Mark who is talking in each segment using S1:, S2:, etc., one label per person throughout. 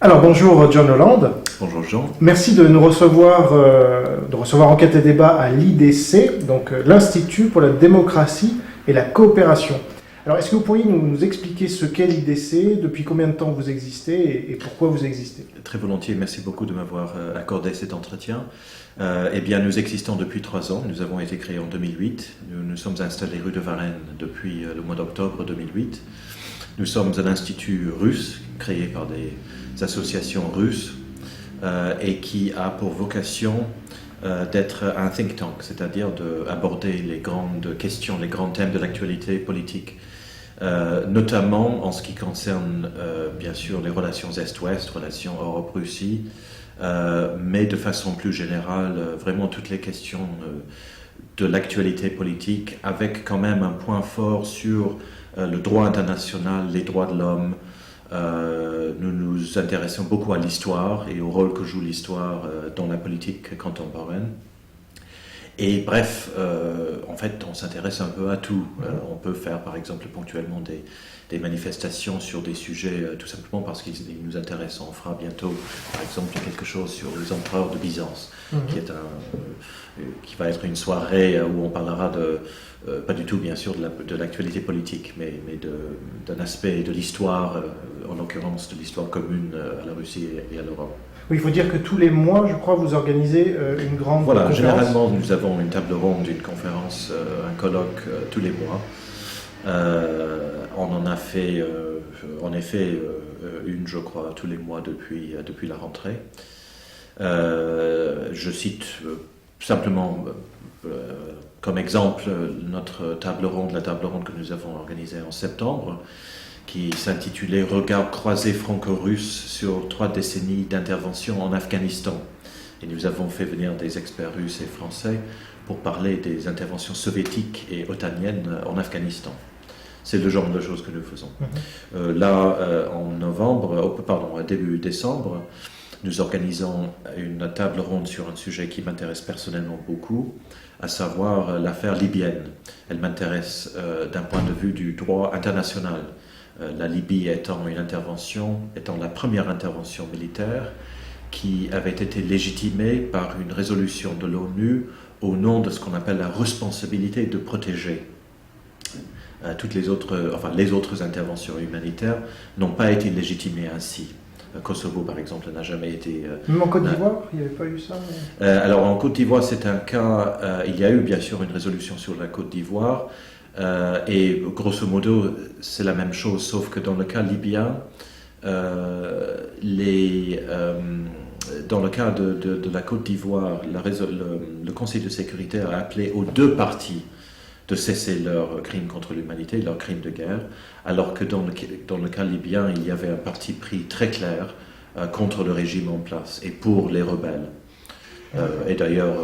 S1: Alors bonjour John Holland.
S2: Bonjour Jean.
S1: Merci de nous recevoir, Enquête et Débat à l'IDC, donc l'Institut pour la démocratie et la coopération. Alors est-ce que vous pourriez nous expliquer ce qu'est l'IDC, depuis combien de temps vous existez et pourquoi vous existez?
S2: Très volontiers, merci beaucoup de m'avoir accordé cet entretien. Eh bien, nous existons depuis 3 ans. Nous avons été créés en 2008. Nous nous sommes installés rue de Varennes depuis le mois d'octobre 2008. Nous sommes un institut russe créé par des associations russes et qui a pour vocation d'être un think tank, c'est-à-dire d'aborder les grandes questions, les grands thèmes de l'actualité politique, notamment en ce qui concerne bien sûr les relations Est-Ouest, relations Europe-Russie, mais de façon plus générale, vraiment toutes les questions de l'actualité politique, avec quand même un point fort sur le droit international, les droits de l'homme. Nous nous intéressons beaucoup à l'histoire et au rôle que joue l'histoire dans la politique contemporaine. Et bref, en fait, on s'intéresse un peu à tout. On peut faire, par exemple, ponctuellement des manifestations sur des sujets, tout simplement parce qu'ils nous intéressent. On fera bientôt, par exemple, quelque chose sur les empereurs de Byzance, qui va être une soirée où on parlera pas du tout, bien sûr, de l'actualité politique, mais d'un aspect de l'histoire, en l'occurrence de l'histoire commune à la Russie et à l'Europe.
S1: Oui, il faut dire que tous les mois, je crois, vous organisez une grande conférence.
S2: Généralement, nous avons une table ronde, une conférence, un colloque tous les mois. On en a fait, en effet, une, je crois, tous les mois depuis la rentrée. Je cite simplement comme exemple notre table ronde, la table ronde que nous avons organisée en septembre, qui s'intitulait « Regard croisé franco-russe sur 3 décennies d'intervention en Afghanistan ». Et nous avons fait venir des experts russes et français pour parler des interventions soviétiques et otaniennes en Afghanistan. C'est le genre de choses que nous faisons. En début décembre, nous organisons une table ronde sur un sujet qui m'intéresse personnellement beaucoup, à savoir l'affaire libyenne. Elle m'intéresse d'un point de vue du droit international. La Libye étant la première intervention militaire qui avait été légitimée par une résolution de l'ONU au nom de ce qu'on appelle la responsabilité de protéger. Les autres interventions humanitaires n'ont pas été légitimées ainsi. Kosovo, par exemple, n'a jamais été...
S1: Même en Côte d'Ivoire, il n'y avait pas eu ça
S2: Alors, en Côte d'Ivoire, c'est un cas... il y a eu, bien sûr, une résolution sur la Côte d'Ivoire, et grosso modo, c'est la même chose, sauf que dans le cas libyen, dans le cas de la Côte d'Ivoire, le Conseil de sécurité a appelé aux 2 parties de cesser leurs crimes contre l'humanité, leurs crimes de guerre, alors que dans le cas libyen, il y avait un parti pris très clair contre le régime en place et pour les rebelles. Et d'ailleurs,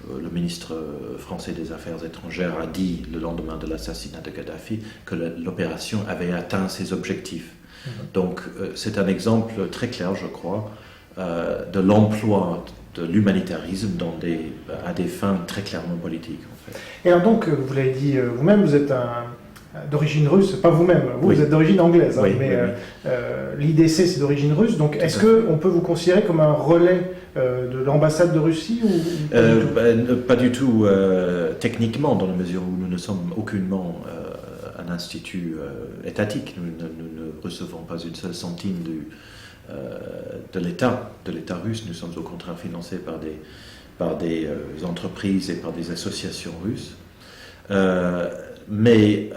S2: le ministre français des Affaires étrangères a dit le lendemain de l'assassinat de Kadhafi que l'opération avait atteint ses objectifs. Donc c'est un exemple très clair, je crois, de l'emploi de l'humanitarisme à des fins très clairement politiques, en fait.
S1: Et alors donc, vous l'avez dit vous-même, vous êtes d'origine russe, pas vous-même, vous êtes d'origine anglaise, l'IDC c'est d'origine russe, donc est-ce qu'on peut vous considérer comme un relais de l'ambassade de Russie
S2: Pas du tout techniquement, dans la mesure où nous ne sommes aucunement un institut étatique, nous ne recevons pas une seule centime de l'État russe. Nous sommes au contraire financés par des entreprises et par des associations russes. Mais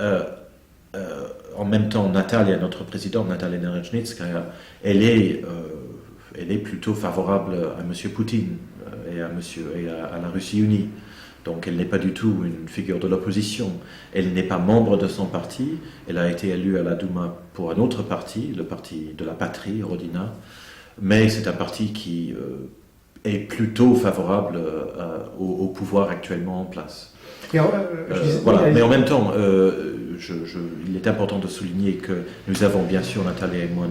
S2: en même temps, notre présidente, Natalia Nerezhnitskaya, elle est plutôt favorable à M. Poutine et à la Russie unie. Donc elle n'est pas du tout une figure de l'opposition. Elle n'est pas membre de son parti. Elle a été élue à la Douma pour un autre parti, le parti de la patrie, Rodina. Mais c'est un parti qui est plutôt favorable au pouvoir actuellement en place. Mais en même temps, il est important de souligner que nous avons bien sûr, Natalia et moi,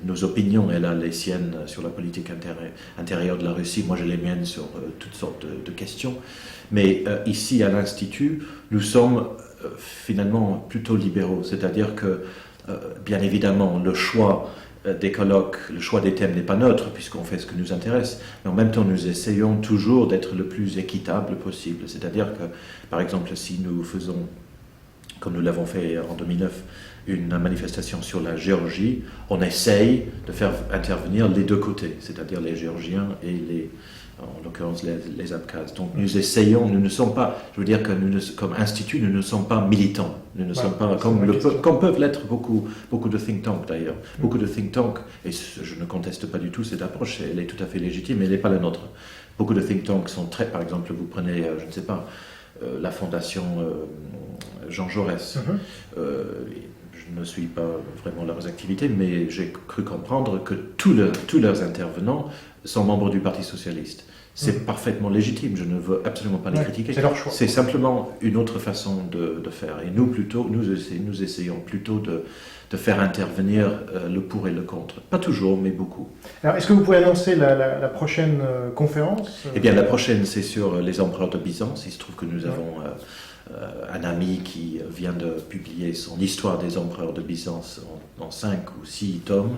S2: nos opinions. Elle a les siennes sur la politique intérieure de la Russie, moi j'ai les miennes sur toutes sortes de questions. Mais ici, à l'Institut, nous sommes finalement plutôt libéraux, c'est-à-dire que, bien évidemment, le choix des colloques, le choix des thèmes n'est pas neutre, puisqu'on fait ce qui nous intéresse, mais en même temps, nous essayons toujours d'être le plus équitable possible. C'est-à-dire que, par exemple, si nous faisons, comme nous l'avons fait en 2009, une manifestation sur la Géorgie, on essaye de faire intervenir les deux côtés, c'est-à-dire les Géorgiens et en l'occurrence les Abkhazes. Donc nous essayons, nous ne sommes pas, je veux dire que comme institut, nous ne sommes pas militants, nous ne sommes pas comme peuvent l'être beaucoup de think tanks d'ailleurs. Beaucoup de think tanks, et je ne conteste pas du tout cette approche, elle est tout à fait légitime, mais elle n'est pas la nôtre. Beaucoup de think tanks sont très, par exemple, vous prenez, je ne sais pas, la fondation Jean Jaurès. Je ne suis pas vraiment leurs activités, mais j'ai cru comprendre que tous leurs intervenants sont membres du Parti socialiste. C'est parfaitement légitime, je ne veux absolument pas les critiquer.
S1: C'est leur choix.
S2: C'est simplement une autre façon de faire. Et nous essayons plutôt de faire intervenir le pour et le contre. Pas toujours, mais beaucoup.
S1: Alors, est-ce que vous pouvez annoncer la prochaine conférence ?
S2: Eh bien, la prochaine, c'est sur les empereurs de Byzance. Il se trouve que nous avons un ami qui vient de publier son histoire des empereurs de Byzance en 5 ou 6 tomes.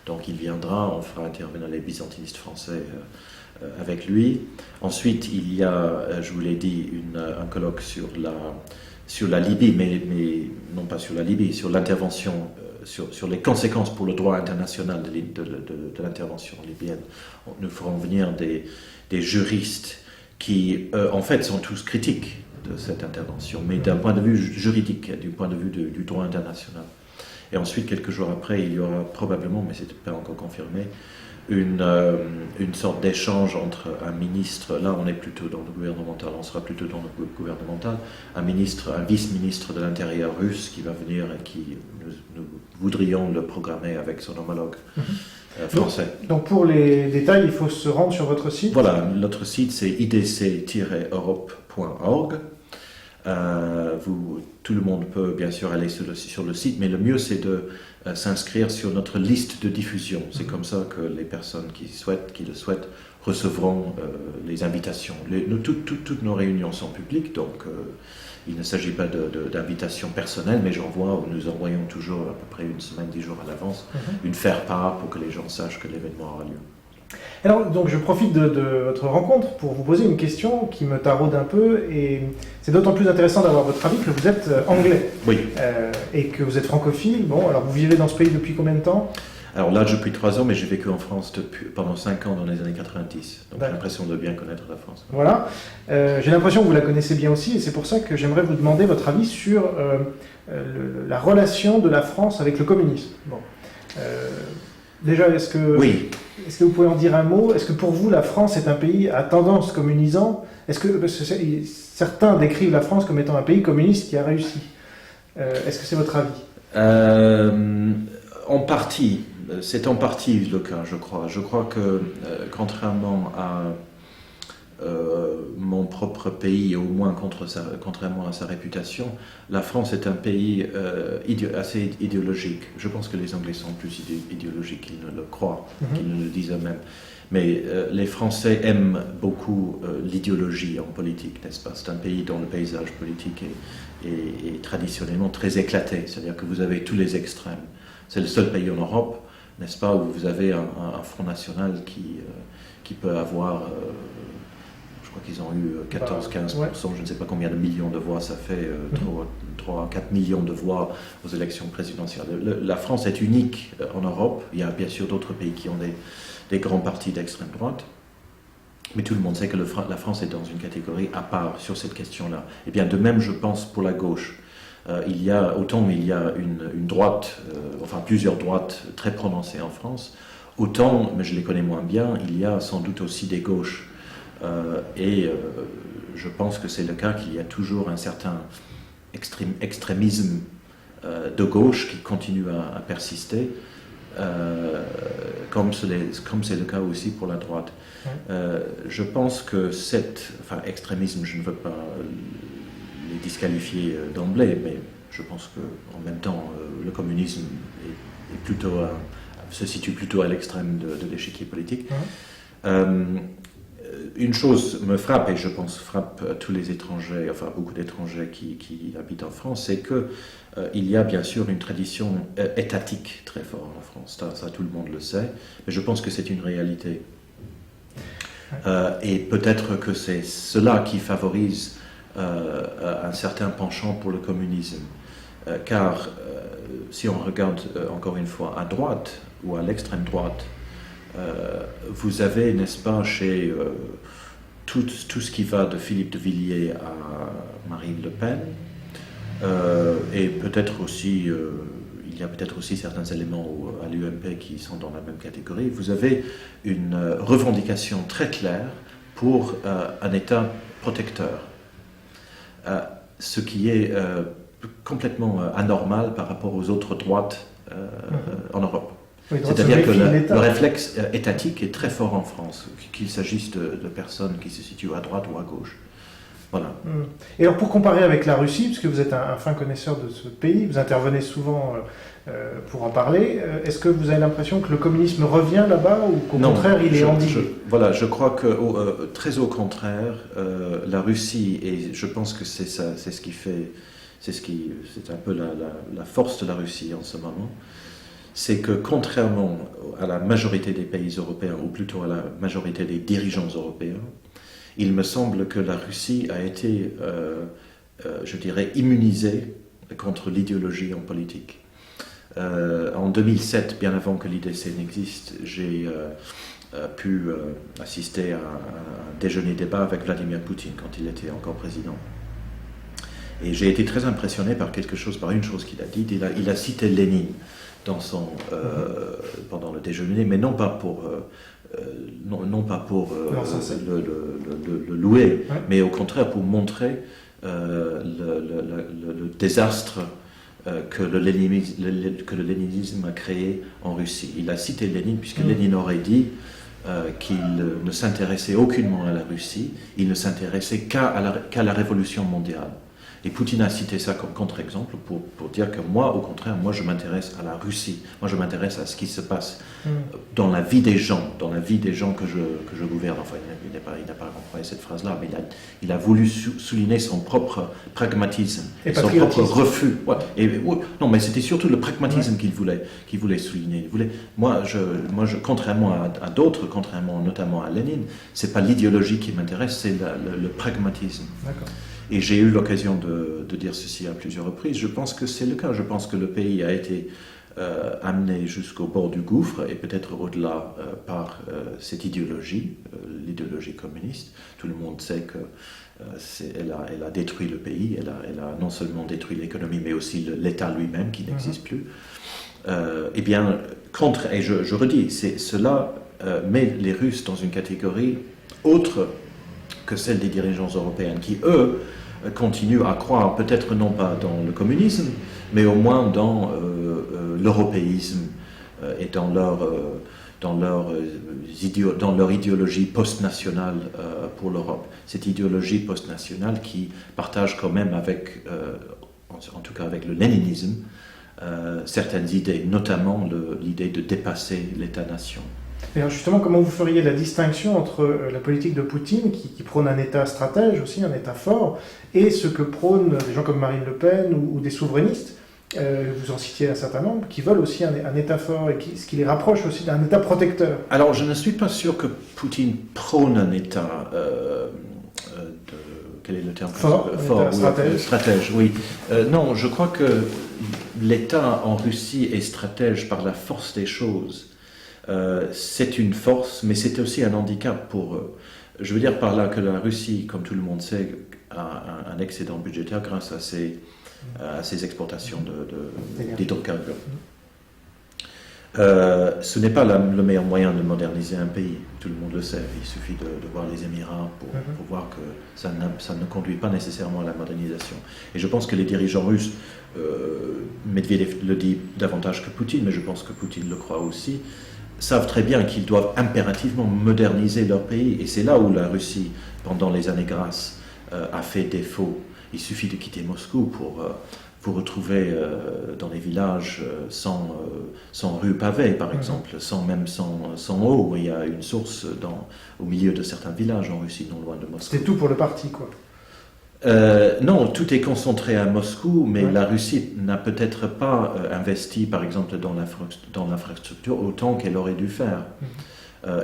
S2: Donc, il viendra, on fera intervenir les byzantinistes français avec lui. Ensuite, il y a, je vous l'ai dit, un colloque sur la Libye, mais non pas sur la Libye, sur l'intervention, sur les conséquences pour le droit international de l'intervention libyenne. Nous ferons venir des juristes qui, en fait, sont tous critiques de cette intervention, mais d'un point de vue juridique, du point de vue du droit international. Et ensuite, quelques jours après, il y aura probablement, mais ce n'est pas encore confirmé, une sorte d'échange entre un ministre, là on est plutôt dans le gouvernemental, on sera plutôt dans le gouvernemental, un vice-ministre de l'Intérieur russe qui va venir et qui nous voudrions le programmer avec son homologue français. Donc
S1: pour les détails, il faut se rendre sur votre site.
S2: Voilà, notre site c'est idc-europe.org. Tout le monde peut bien sûr aller sur le site, mais le mieux c'est de s'inscrire sur notre liste de diffusion. C'est comme ça que les personnes qui le souhaitent recevront les invitations. Toutes nos réunions sont publiques, donc il ne s'agit pas d'invitations personnelles, mais nous envoyons toujours à peu près une semaine, 10 jours à l'avance, une faire-part pour que les gens sachent que l'événement aura lieu.
S1: Alors, donc, je profite de votre rencontre pour vous poser une question qui me taraude un peu, et c'est d'autant plus intéressant d'avoir votre avis que vous êtes anglais.
S2: Oui.
S1: Et que vous êtes francophile. Bon, alors vous vivez dans ce pays depuis combien de temps ?
S2: Alors là, depuis 3 ans, mais j'ai vécu en France pendant 5 ans dans les années 90. Donc j'ai l'impression de bien connaître la France.
S1: Voilà. J'ai l'impression que vous la connaissez bien aussi, et c'est pour ça que j'aimerais vous demander votre avis sur la relation de la France avec le communisme. Bon. Déjà, est-ce que vous pouvez en dire un mot ? Est-ce que pour vous, la France est un pays à tendance communisant ? Certains décrivent la France comme étant un pays communiste qui a réussi. Est-ce que c'est votre avis ?
S2: En partie. C'est en partie le cas, je crois. Je crois que, contrairement à mon propre pays, au moins contrairement à sa réputation, la France est un pays assez idéologique. Je pense que les Anglais sont plus idéologiques qu'ils ne le croient, qu'ils ne le disent eux-mêmes. Mais les Français aiment beaucoup l'idéologie en politique, n'est-ce pas ? C'est un pays dont le paysage politique est traditionnellement très éclaté, c'est-à-dire que vous avez tous les extrêmes. C'est le seul pays en Europe, n'est-ce pas, où vous avez un Front National qui peut avoir, je crois qu'ils ont eu 14-15%, je ne sais pas combien de millions de voix, ça fait 3 à 4 millions de voix aux élections présidentielles. La France est unique en Europe, il y a bien sûr d'autres pays qui ont des grands partis d'extrême droite, mais tout le monde sait que la France est dans une catégorie à part sur cette question-là. Et bien de même, je pense, pour la gauche. Il y a une droite, plusieurs droites très prononcées en France, autant, mais je les connais moins bien, il y a sans doute aussi des gauches. Je pense que c'est le cas qu'il y a toujours un certain extrémisme de gauche qui continue à persister, comme c'est le cas aussi pour la droite. Je pense que extrémisme, je ne veux pas les disqualifier d'emblée, mais je pense qu'en même temps, le communisme se situe plutôt à l'extrême de l'échiquier politique. une chose me frappe, et je pense frappe tous les étrangers, enfin beaucoup d'étrangers qui habitent en France, c'est que il y a bien sûr une tradition étatique très forte en France. Ça, tout le monde le sait, mais je pense que c'est une réalité. Et peut-être que c'est cela qui favorise un certain penchant pour le communisme. Car si on regarde encore une fois à droite ou à l'extrême droite, vous avez, n'est-ce pas, chez tout ce qui va de Philippe de Villiers à Marine Le Pen, et peut-être aussi, il y a peut-être aussi certains éléments à l'UMP qui sont dans la même catégorie, vous avez une revendication très claire pour un État protecteur, ce qui est complètement anormal par rapport aux autres droites en Europe.
S1: Oui,
S2: c'est-à-dire que le réflexe étatique est très fort en France, qu'il s'agisse de personnes qui se situent à droite ou à gauche. Voilà.
S1: Et alors pour comparer avec la Russie, puisque vous êtes un fin connaisseur de ce pays, vous intervenez souvent pour en parler, est-ce que vous avez l'impression que le communisme revient là-bas ou qu'au contraire il est endigué?
S2: Voilà, je crois que très au contraire, la Russie, et je pense que c'est ça, c'est un peu la force de la Russie en ce moment, c'est que contrairement à la majorité des pays européens, ou plutôt à la majorité des dirigeants européens, il me semble que la Russie a été, je dirais, immunisée contre l'idéologie en politique. En 2007, bien avant que l'IDC n'existe, j'ai pu assister à un déjeuner-débat avec Vladimir Poutine quand il était encore président. Et j'ai été très impressionné par une chose qu'il a dit. Il a cité Lénine pendant le déjeuner, mais non pas pour le louer, ouais, mais au contraire pour montrer le désastre que le léninisme a créé en Russie. Il a cité Lénine, puisque Lénine aurait dit qu'il ne s'intéressait aucunement à la Russie, il ne s'intéressait qu'à la révolution mondiale. Et Poutine a cité ça comme contre-exemple pour dire que moi, au contraire, moi je m'intéresse à la Russie, moi je m'intéresse à ce qui se passe dans la vie des gens, que je gouverne. Enfin, il n'a pas employé cette phrase-là, mais il a voulu souligner son propre pragmatisme, son propre refus. Ouais. Non, mais c'était surtout le pragmatisme qu'il voulait souligner. Moi, contrairement à d'autres, contrairement notamment à Lénine, c'est pas l'idéologie qui m'intéresse, c'est le pragmatisme.
S1: D'accord.
S2: Et j'ai eu l'occasion de dire ceci à plusieurs reprises. Je pense que c'est le cas. Je pense que le pays a été amené jusqu'au bord du gouffre et peut-être au-delà par cette idéologie, l'idéologie communiste. Tout le monde sait qu'elle a détruit le pays. Elle a non seulement détruit l'économie, mais aussi l'État lui-même qui n'existe plus. Eh bien, et je redis, cela met les Russes dans une catégorie autre que celle des dirigeants européens, qui, eux, continuent à croire, peut-être non pas dans le communisme, mais au moins dans l'européisme et dans leur idéologie post-nationale pour l'Europe. Cette idéologie post-nationale qui partage quand même en tout cas avec le léninisme, certaines idées, notamment l'idée de dépasser l'État-nation.
S1: Et alors justement, comment vous feriez la distinction entre la politique de Poutine, qui prône un État stratège aussi, un État fort, et ce que prônent des gens comme Marine Le Pen ou des souverainistes, vous en citiez un certain nombre, qui veulent aussi un État fort et ce qui les rapproche aussi d'un État protecteur?
S2: Alors, je ne suis pas sûr que Poutine prône un État quel est le terme?
S1: Fort,
S2: stratège, oui. Non, je crois que l'État en Russie est stratège par la force des choses. C'est une force, mais c'est aussi un handicap pour eux. Je veux dire par là que la Russie, comme tout le monde sait, a un excédent budgétaire grâce à ses exportations d'hydrocarbures. Ce n'est pas le meilleur moyen de moderniser un pays, tout le monde le sait. Il suffit de voir les Émirats pour voir que ça ne conduit pas nécessairement à la modernisation. Et je pense que les dirigeants russes, Medvedev le dit davantage que Poutine, mais je pense que Poutine le croit aussi, savent très bien qu'ils doivent impérativement moderniser leur pays. Et c'est là où la Russie, pendant les années grasses, a fait défaut. Il suffit de quitter Moscou vous retrouvez dans les villages sans rue pavée, par exemple, sans eau. Il y a une source au milieu de certains villages en Russie, non loin de Moscou.
S1: C'était tout pour le parti, quoi.
S2: Non, tout est concentré à Moscou, mais la Russie n'a peut-être pas investi, par exemple, dans l'infrastructure autant qu'elle aurait dû faire.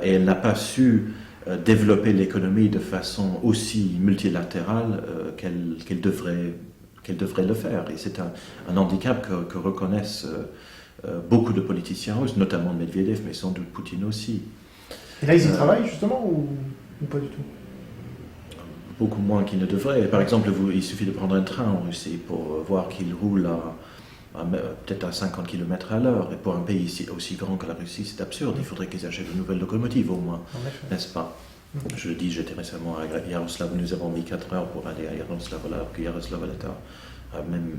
S2: Et elle n'a pas su développer l'économie de façon aussi multilatérale qu'elle devrait le faire. Et c'est un handicap que reconnaissent beaucoup de politiciens russes, notamment Medvedev, mais sans doute Poutine aussi.
S1: Et là, ils y travaillent justement ou pas du tout?
S2: Beaucoup moins qu'ils ne devraient. Par exemple, il suffit de prendre un train en Russie pour voir qu'il roule peut-être à 50 km à l'heure. Et pour un pays aussi grand que la Russie, c'est absurde. Il faudrait qu'ils achètent de nouvelles locomotives au moins, n'est-ce pas? Je le dis, j'étais récemment à Yaroslav, nous avons mis 4 heures pour aller à Yaroslav, alors que Yaroslav est à même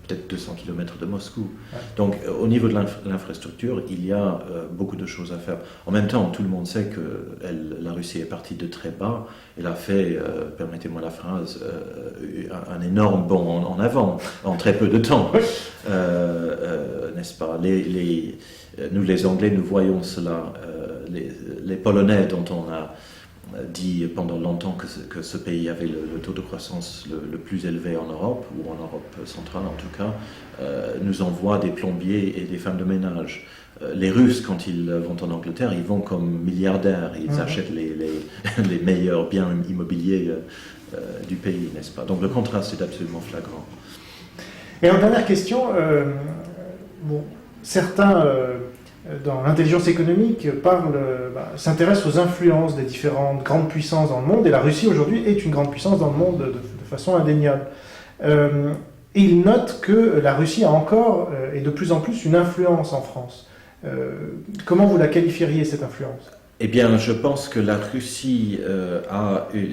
S2: peut-être 200 km de Moscou. Donc au niveau de l'infrastructure, il y a beaucoup de choses à faire. En même temps, tout le monde sait que la Russie est partie de très bas. Elle a fait, permettez-moi la phrase, un énorme bond en avant en très peu de temps. N'est-ce pas? Nous les Anglais, nous voyons cela. Les Polonais dont on a dit pendant longtemps que ce pays avait le taux de croissance le plus élevé en Europe, ou en Europe centrale en tout cas, nous envoient des plombiers et des femmes de ménage. Les Russes, quand ils vont en Angleterre, ils vont comme milliardaires, ils achètent les meilleurs biens immobiliers du pays, n'est-ce pas? Donc le contraste est absolument flagrant.
S1: Et en dernière question, certains dans l'intelligence économique s'intéressent aux influences des différentes grandes puissances dans le monde, et la Russie aujourd'hui est une grande puissance dans le monde de façon indéniable. Ils notent que la Russie a encore et de plus en plus une influence en France. Comment vous la qualifieriez, cette influence?
S2: Eh bien, je pense que la Russie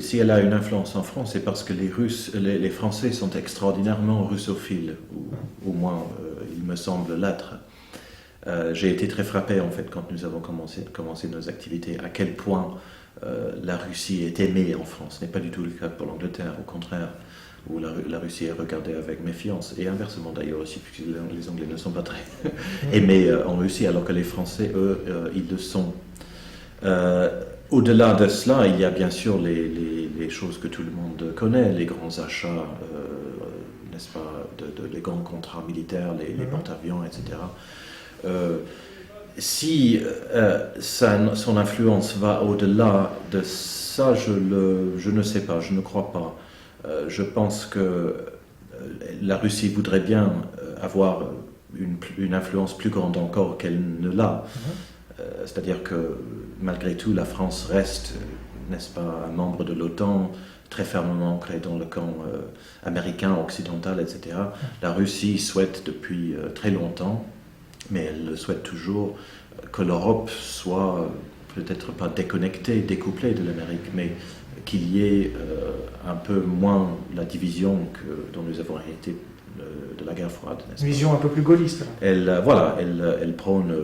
S2: si elle a une influence en France, c'est parce que les Français sont extraordinairement russophiles, ou au moins il me semble l'être. J'ai été très frappé en fait quand nous avons commencé nos activités, à quel point la Russie est aimée en France. Ce n'est pas du tout le cas pour l'Angleterre, au contraire, où la Russie est regardée avec méfiance, et inversement d'ailleurs aussi, puisque les Anglais ne sont pas très aimés en Russie, alors que les Français, eux, ils le sont. Au-delà de cela, il y a bien sûr les choses que tout le monde connaît, les grands achats, n'est-ce pas, les grands contrats militaires, les porte-avions, etc. Si son influence va au-delà de ça, je ne sais pas, je ne crois pas. Je pense que la Russie voudrait bien avoir une influence plus grande encore qu'elle ne l'a. C'est-à-dire que malgré tout, la France reste, n'est-ce pas, un membre de l'OTAN, très fermement ancré dans le camp américain, occidental, etc. La Russie souhaite depuis très longtemps, mais elle souhaite toujours que l'Europe soit peut-être pas déconnectée, découplée de l'Amérique, mais qu'il y ait un peu moins la division dont nous avons hérité de la guerre froide.
S1: Une vision un peu plus gaulliste.
S2: Elle prône,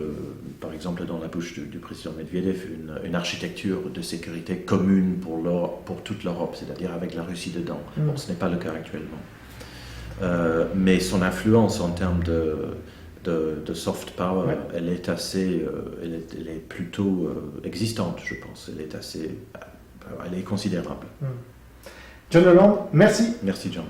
S2: par exemple dans la bouche du président Medvedev, une architecture de sécurité commune pour toute l'Europe, c'est-à-dire avec la Russie dedans. Bon, ce n'est pas le cas actuellement. Mais son influence en termes de soft power, elle est plutôt existante, je pense. Elle est considérable.
S1: John Holland, merci.
S2: Merci, John.